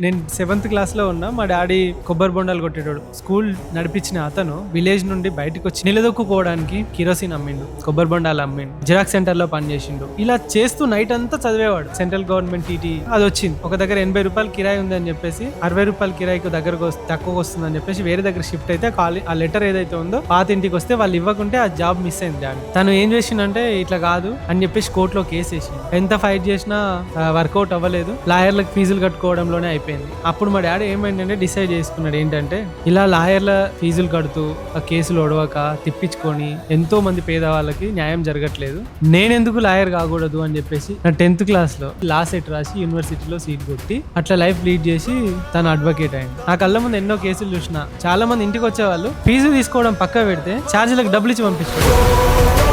నేను 7th క్లాస్లో ఉన్నా. మా డాడీ కొబ్బరి బొండాలు కొట్టేటోడు. స్కూల్ నడిపించిన అతను విలేజ్ నుండి బయటకు వచ్చి నిలదొక్కుకోవడానికి కిరోసిన్ అమ్మిండు, కొబ్బరి బొండాలు అమ్మిండు, జిరాక్స్ సెంటర్ లో పనిచేసిండు. ఇలా చేస్తూ నైట్ అంతా చదివేవాడు. సెంట్రల్ గవర్నమెంట్ టీటీ అది వచ్చింది. ఒక దగ్గర 80 రూపాయలు కిరాయి ఉంది అని చెప్పేసి 60 రూపాయలు కిరాయికి దగ్గరకు తక్కువ వస్తుంది అని చెప్పేసి వేరే దగ్గర షిఫ్ట్ అయితే ఆ లెటర్ ఏదైతే ఉందో పాత ఇంటికి వస్తే వాళ్ళు ఇవ్వకుంటే ఆ జాబ్ మిస్ అయింది డాడీ. తను ఏం చేసిండంటే ఇట్లా కాదు అని చెప్పేసి కోర్టులో కేసు వేసింది. ఎంత ఫైట్ చేసినా వర్కౌట్ అవ్వలేదు. లాయర్లకు ఫీజులు కట్టుకోవడంలోనే అయిపోయింది. అప్పుడు మా డాడీ ఏమైందంటే డిసైడ్ చేసుకున్నాడు ఏంటంటే ఇలా లాయర్ల ఫీజులు కడుతూ ఆ కేసులు ఒడవక తిప్పించుకొని ఎంతో మంది పేదవాళ్ళకి న్యాయం జరగట్లేదు, నేనెందుకు లాయర్ కాకూడదు అని చెప్పేసి నా 10th క్లాస్లో లా సెట్ రాసి యూనివర్సిటీలో సీట్ కొట్టి అట్లా లైఫ్ లీడ్ చేసి తను అడ్వకేట్ అయింది. నా కళ్ళ ముందు ఎన్నో కేసులు చూసిన. చాలా మంది ఇంటికి వచ్చేవాళ్ళు ఫీజు తీసుకోవడం పక్క పెడితే ఛార్జీలకు డబ్బులు ఇచ్చి పంపిస్తారు.